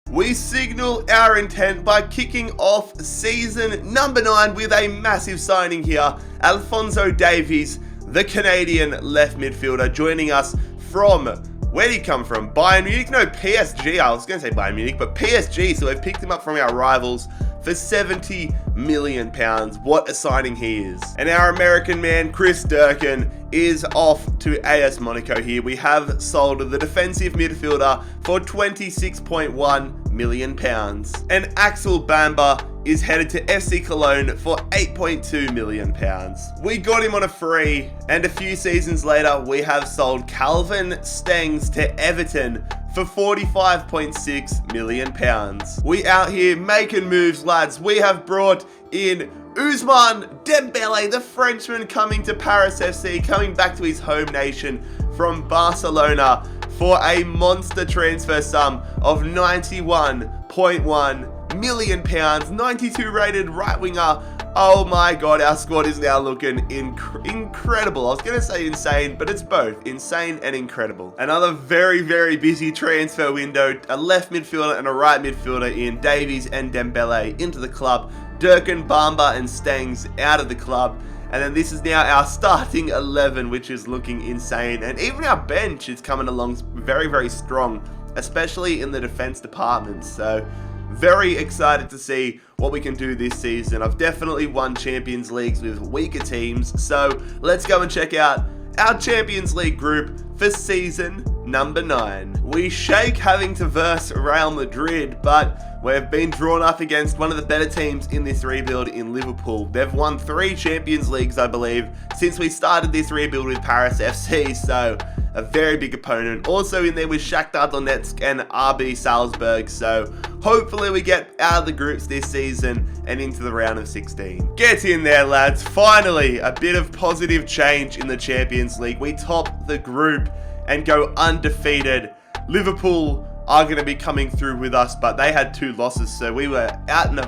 Speaker 1: We signal our intent by kicking off season number 9 with a massive signing here. Alphonso Davies, the Canadian left midfielder, joining us from, where did he come from? Bayern Munich? No, PSG. I was going to say Bayern Munich, but PSG. So we've picked him up from our rivals for £70 million. What a signing he is. And our American man, Chris Durkin, is off to AS Monaco here. We have sold the defensive midfielder for £26.1 million. And Axel Bamba is headed to FC Cologne for £8.2 million. We got him on a free, and a few seasons later, we have sold Calvin Stengs to Everton for £45.6 million. We out here making moves, lads. We have brought in Ousmane Dembele, the Frenchman, coming to Paris FC, coming back to his home nation from Barcelona for a monster transfer sum of £91.1 million. 92 rated right winger. Oh my god, our squad is now looking incredible. I was going to say insane, but it's both insane and incredible. Another very, very busy transfer window. A left midfielder and a right midfielder in Davies and Dembele into the club. Durkin, Bamba and Stengs out of the club. And then this is now our starting 11, which is looking insane. And even our bench is coming along very, very strong, especially in the defense department. So very excited to see what we can do this season. I've definitely won Champions Leagues with weaker teams, so let's go and check out our Champions League group for season number 9. We shake having to verse Real Madrid, but we've been drawn up against one of the better teams in this rebuild in Liverpool. They've won 3 Champions Leagues, I believe, since we started this rebuild with Paris FC, so a very big opponent. Also in there with Shakhtar Donetsk and RB Salzburg, so hopefully we get out of the groups this season and into the round of 16. Get in there, lads. Finally, a bit of positive change in the Champions League. We top the group and go undefeated. Liverpool are going to be coming through with us, but they had 2 losses, so we were out and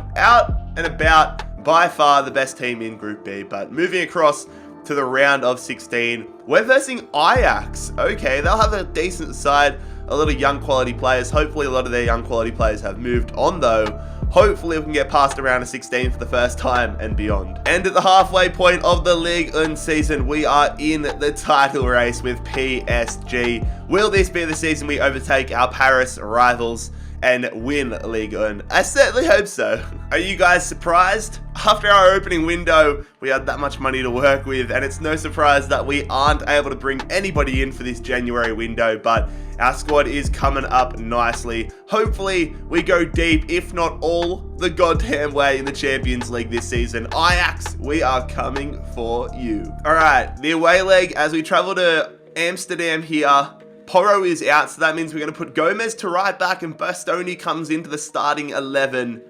Speaker 1: about, by far the best team in Group B. But moving across to the round of 16, we're versing Ajax. Okay, they'll have a decent side, a lot of young quality players. Hopefully a lot of their young quality players have moved on though. Hopefully we can get past the round of 16 for the first time and beyond. And at the halfway point of the Ligue 1 season, we are in the title race with PSG. Will this be the season we overtake our Paris rivals and win Ligue 1? I certainly hope so. Are you guys surprised? After our opening window, we had that much money to work with, and it's no surprise that we aren't able to bring anybody in for this January window, but our squad is coming up nicely. Hopefully, we go deep, if not all the goddamn way in the Champions League this season. Ajax, we are coming for you. All right, the away leg as we travel to Amsterdam here. Porro is out, so that means we're going to put Gomez to right back and Bastoni comes into the starting 11.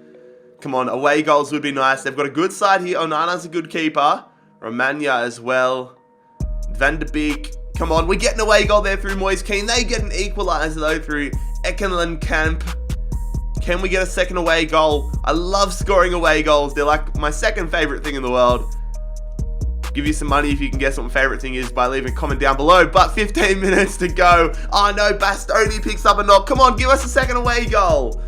Speaker 1: Come on, away goals would be nice. They've got a good side here. Onana's a good keeper. Romagna as well. Van de Beek. Come on, we're getting an away goal there through Moise Kean. They get an equaliser though through Ekelenkamp. Can we get a second away goal? I love scoring away goals. They're like my second favourite thing in the world. Give you some money if you can guess what my favourite thing is by leaving a comment down below. But 15 minutes to go. Oh no, Bastoni picks up a knock. Come on, give us a second away goal.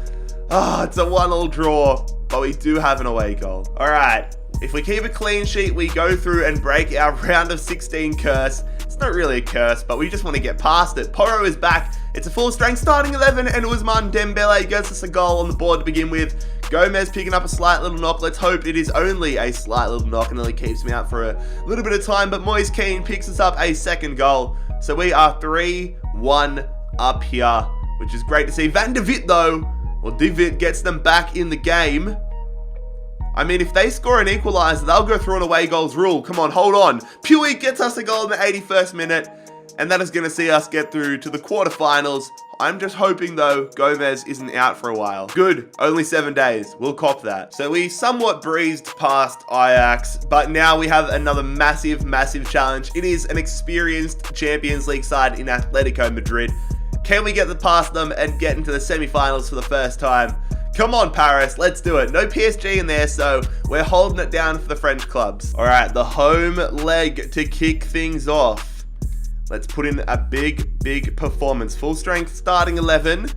Speaker 1: Oh, it's a 1-1 draw, but we do have an away goal. All right, if we keep a clean sheet, we go through and break our round of 16 curse. It's not really a curse, but we just want to get past it. Porro is back. It's a full-strength starting 11, and Ousmane Dembele gets us a goal on the board to begin with. Gomez picking up a slight little knock. Let's hope it is only a slight little knock and only keeps me out for a little bit of time. But Moise Kean picks us up a second goal. So we are 3-1 up here, which is great to see. Van de Vet, though, well, De Vet gets them back in the game. I mean, if they score an equaliser, they'll go through an away goals rule. Come on, hold on. Puey gets us a goal in the 81st minute, and that is going to see us get through to the quarterfinals. I'm just hoping, though, Gomez isn't out for a while. Good, only 7 days. We'll cop that. So we somewhat breezed past Ajax, but now we have another massive, massive challenge. It is an experienced Champions League side in Atletico Madrid. Can we get past them and get into the semi-finals for the first time? Come on, Paris, let's do it. No PSG in there, so we're holding it down for the French clubs. All right, the home leg to kick things off. Let's put in a big, big performance. Full strength starting 11.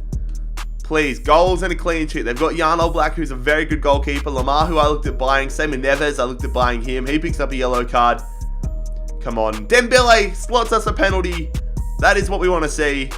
Speaker 1: Please, goals and a clean sheet. They've got Jan Oblak, who's a very good goalkeeper. Lamar, who I looked at buying. Same with Neves, I looked at buying him. He picks up a yellow card. Come on. Dembele slots us a penalty. That is what we want to see.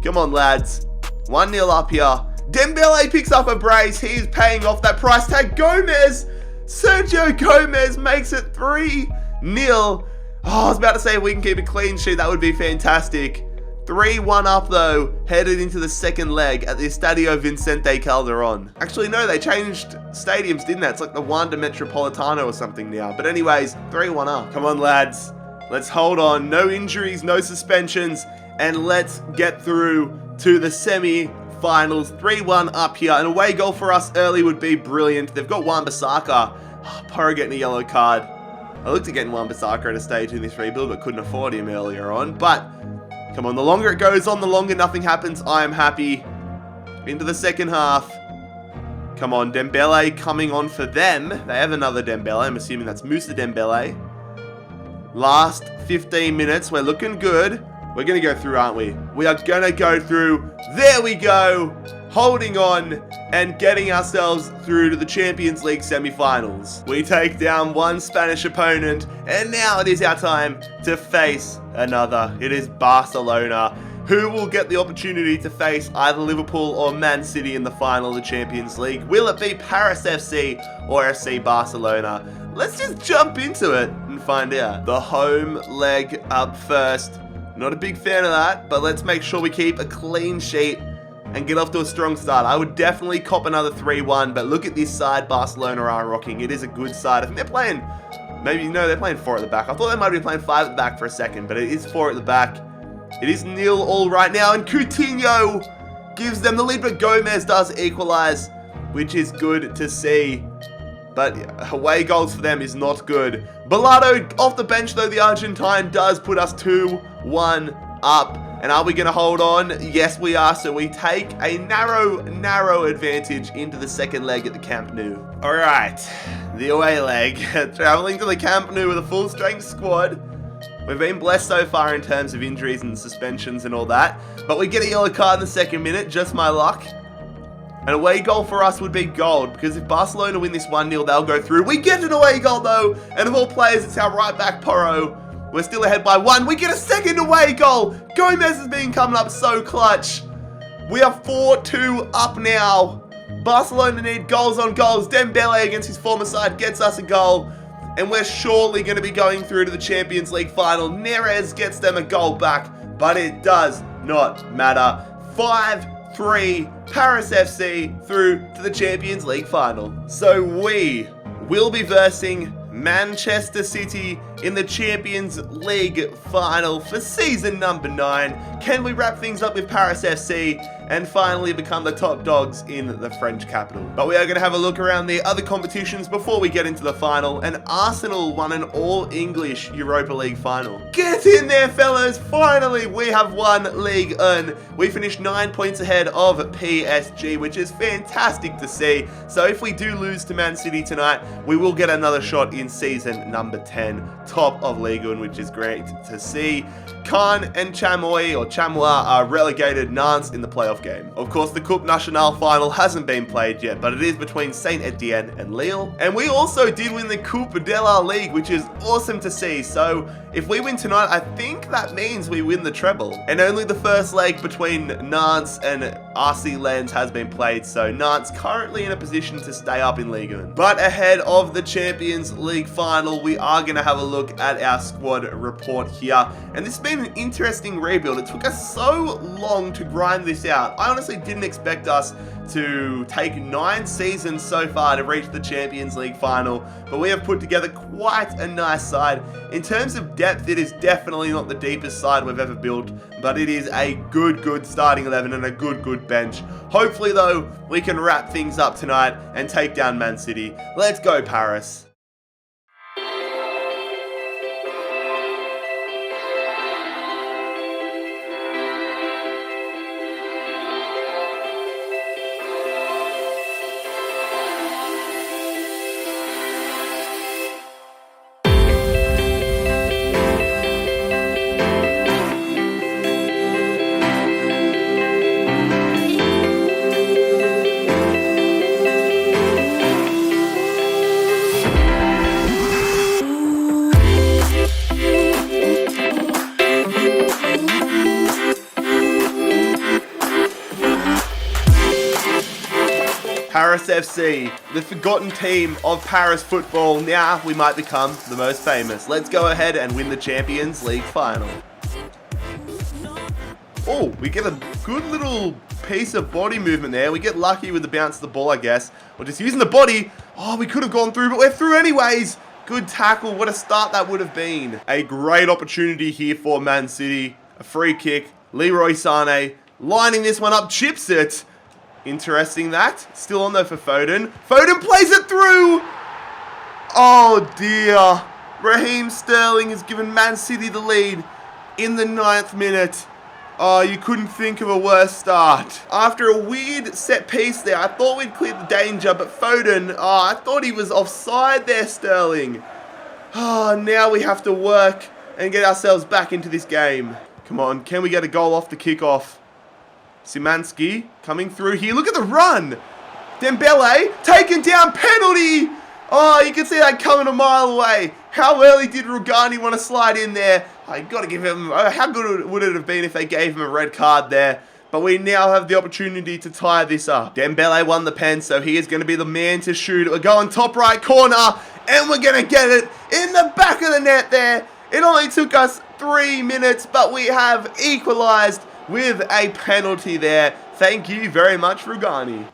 Speaker 1: Come on, lads. 1-0 up here. Dembele picks up a brace. He's paying off that price tag. Gomez. Sergio Gomez makes it 3-0. Oh, I was about to say if we can keep a clean sheet, that would be fantastic. 3-1 up though, headed into the second leg at the Estadio Vicente Calderon. Actually, no, they changed stadiums, didn't they? It's like the Wanda Metropolitano or something now. But anyways, 3-1 up. Come on, lads. Let's hold on. No injuries, no suspensions. And let's get through to the semi-finals. 3-1 up here. An away goal for us early would be brilliant. They've got Wan-Bissaka. Oh, Porro getting a yellow card. I looked at getting Wan-Bissaka at a stage in this rebuild, but couldn't afford him earlier on. But, come on, the longer it goes on, the longer nothing happens. I am happy. Into the second half. Come on, Dembele coming on for them. They have another Dembele. I'm assuming that's Moussa Dembele. Last 15 minutes. We're looking good. We're going to go through, aren't we? We are going to go through. There we go. Holding on and getting ourselves through to the Champions League semi-finals. We take down one Spanish opponent, and now it is our time to face another. It is Barcelona, who will get the opportunity to face either Liverpool or Man City in the final of the Champions League. Will it be Paris FC or FC Barcelona? Let's just jump into it and find out. The home leg up first. Not a big fan of that, but let's make sure we keep a clean sheet and get off to a strong start. I would definitely cop another 3-1, but look at this side Barcelona are rocking. It is a good side. I think they're playing, maybe, no, they're playing 4 at the back. I thought they might be playing 5 at the back for a second, but it is 4 at the back. It is 0 all right now, and Coutinho gives them the lead, but Gomez does equalize, which is good to see. But away goals for them is not good. Balado off the bench, though, the Argentine does put us 2-1 up. And are we going to hold on? Yes, we are. So we take a narrow advantage into the second leg at the Camp Nou. All right, the away leg. Traveling to the Camp Nou with a full-strength squad. We've been blessed so far in terms of injuries and suspensions and all that. But we get a yellow card in the second minute. Just my luck. An away goal for us would be gold, because if Barcelona win this 1-0, they'll go through. We get an away goal, though. And of all players, it's our right back, Porro. We're still ahead by 1. We get a second away goal. Gomez has been coming up so clutch. We are 4-2 up now. Barcelona need goals on goals. Dembele against his former side gets us a goal. And we're surely going to be going through to the Champions League final. Neres gets them a goal back, but it does not matter. 5-3, Paris FC through to the Champions League final. So we will be versing Manchester City in the Champions League final for season number 9. Can we wrap things up with Paris FC and finally become the top dogs in the French capital? But we are going to have a look around the other competitions before we get into the final. And Arsenal won an all-English Europa League final. Get in there, fellas! Finally, we have won Ligue 1. We finished 9 points ahead of PSG, which is fantastic to see. So if we do lose to Man City tonight, we will get another shot in season number 10, top of Ligue 1, which is great to see. Caen and Chamois are relegated Nantes in the playoff game. Of course, the Coupe Nationale final hasn't been played yet, but it is between Saint Etienne and Lille. And we also did win the Coupe de la Ligue, which is awesome to see. So if we win tonight, I think that means we win the treble. And only the first leg between Nantes and RC Lens has been played, so Nantes currently in a position to stay up in Ligue 1. But ahead of the Champions League final, we are going to have a look at our squad report here. And this has been an interesting rebuild. It took us so long to grind this out. I honestly didn't expect us to take 9 seasons so far to reach the Champions League final, but we have put together quite a nice side. In terms of depth, it is definitely not the deepest side we've ever built, but it is a good starting 11 and a good bench. Hopefully though, we can wrap things up tonight and take down Man City. Let's go, Paris. Paris FC, the forgotten team of Paris football. Now we might become the most famous. Let's go ahead and win the Champions League final. Oh, we get a good little piece of body movement there. We get lucky with the bounce of the ball, I guess. We're just using the body. Oh, we could have gone through, but we're through anyways. Good tackle. What a start that would have been. A great opportunity here for Man City. A free kick. Leroy Sané lining this one up, chips it. Interesting that. Still on though for Foden. Foden plays it through! Oh dear. Raheem Sterling has given Man City the lead in the 9th minute. Oh, you couldn't think of a worse start. After a weird set piece there, I thought we'd cleared the danger, but Foden, I thought he was offside there, Sterling. Oh, now we have to work and get ourselves back into this game. Come on, can we get a goal off the kickoff? Szymanski coming through here. Look at the run. Dembele taken down, penalty. Oh, you can see that coming a mile away. How early did Rugani want to slide in there? I got to give him. How good would it have been if they gave him a red card there? But we now have the opportunity to tie this up. Dembele won the pen, so he is going to be the man to shoot. We're going top right corner, and we're going to get it in the back of the net there. It only took us 3 minutes, but we have equalised with a penalty there. Thank you very much, Rugani.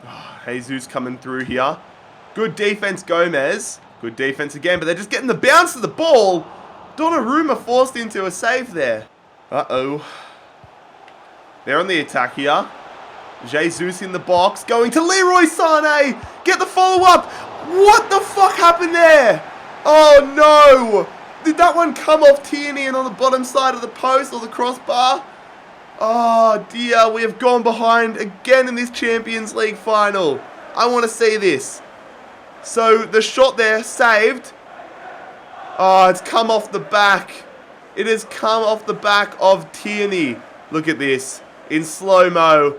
Speaker 1: Oh, Jesus coming through here. Good defense, Gomez. Good defense again, but they're just getting the bounce of the ball. Donnarumma forced into a save there. Uh-oh. They're on the attack here. Jesus in the box, going to Leroy Sané. Get the follow-up. What the fuck happened there? Oh, no. Did that one come off Tierney and on the bottom side of the post or the crossbar? Oh dear, we have gone behind again in this Champions League final. I want to see this. So the shot there, saved. Oh, it's come off the back. It has come off the back of Tierney. Look at this. In slow-mo.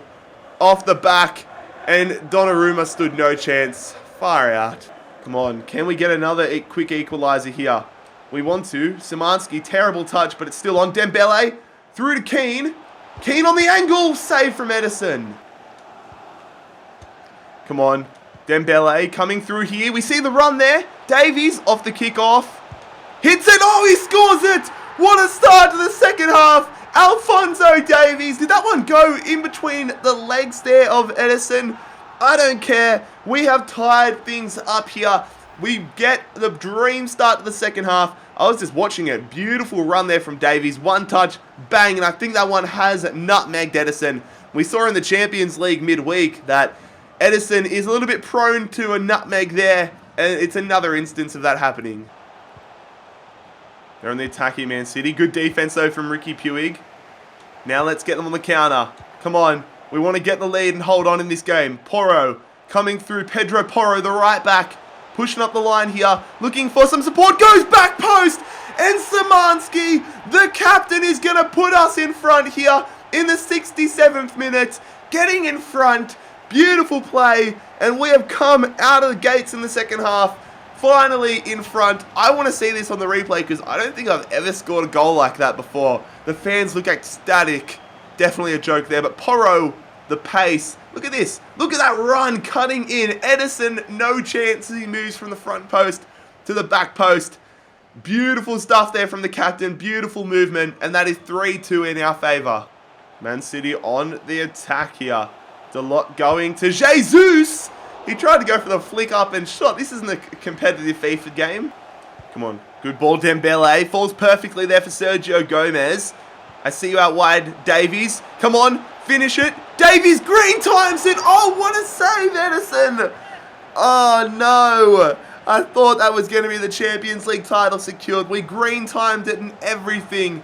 Speaker 1: Off the back. And Donnarumma stood no chance. Far out. Come on, can we get another quick equaliser here? We want to. Szymanski, terrible touch, but it's still on. Dembele, through to Keane. Keane on the angle, save from Edison. Come on. Dembele coming through here. We see the run there. Davies off the kick-off. Hits it. Oh, he scores it. What a start to the second half. Alphonso Davies. Did that one go in between the legs there of Edison? I don't care. We have tied things up here. We get the dream start to the second half. I was just watching it. Beautiful run there from Davies. One touch, bang, and I think that one has nutmegged Edison. We saw in the Champions League midweek that Edison is a little bit prone to a nutmeg there, and it's another instance of that happening. They're on the attacking Man City. Good defense, though, from Ricky Puig. Now let's get them on the counter. Come on. We want to get the lead and hold on in this game. Porro coming through. Pedro Porro, the right back. Pushing up the line here, looking for some support, goes back post, and Szymanski, the captain, is going to put us in front here in the 67th minute, getting in front, beautiful play, and we have come out of the gates in the second half, finally in front. I want to see this on the replay because I don't think I've ever scored a goal like that before. The fans look ecstatic, definitely a joke there, but Porro, the pace. Look at this. Look at that run cutting in. Edison, no chance as he moves from the front post to the back post. Beautiful stuff there from the captain. Beautiful movement. And that is 3-2 in our favour. Man City on the attack here. Dalot going to Jesus. He tried to go for the flick up and shot. This isn't a competitive FIFA game. Come on. Good ball, Dembele. Falls perfectly there for Sergio Gomez. I see you out wide, Davies. Come on. Finish it. Davies, green times it. Oh, what a save, Edison. Oh, no. I thought that was going to be the Champions League title secured. We green timed it and everything.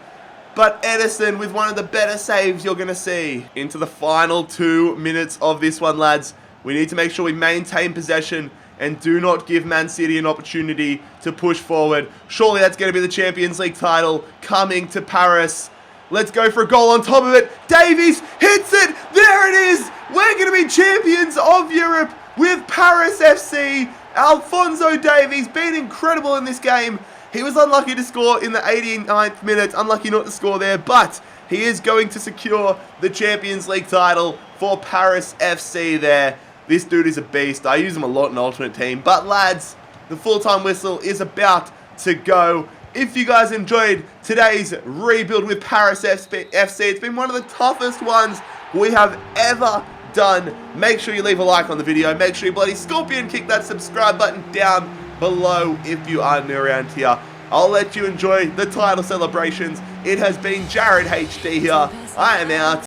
Speaker 1: But Edison with one of the better saves you're going to see. Into the final 2 minutes of this one, lads. We need to make sure we maintain possession and do not give Man City an opportunity to push forward. Surely that's going to be the Champions League title coming to Paris. Let's go for a goal on top of it. Davies hits it. There it is. We're going to be champions of Europe with Paris FC. Alphonso Davies been incredible in this game. He was unlucky to score in the 89th minute. Unlucky not to score there, but he is going to secure the Champions League title for Paris FC there. This dude is a beast. I use him a lot in Ultimate Team. But lads, the full-time whistle is about to go. If you guys enjoyed today's rebuild with Paris FC, it's been one of the toughest ones we have ever done. Make sure you leave a like on the video. Make sure you bloody scorpion kick that subscribe button down below if you are new around here. I'll let you enjoy the title celebrations. It has been JarradHD here. I am out.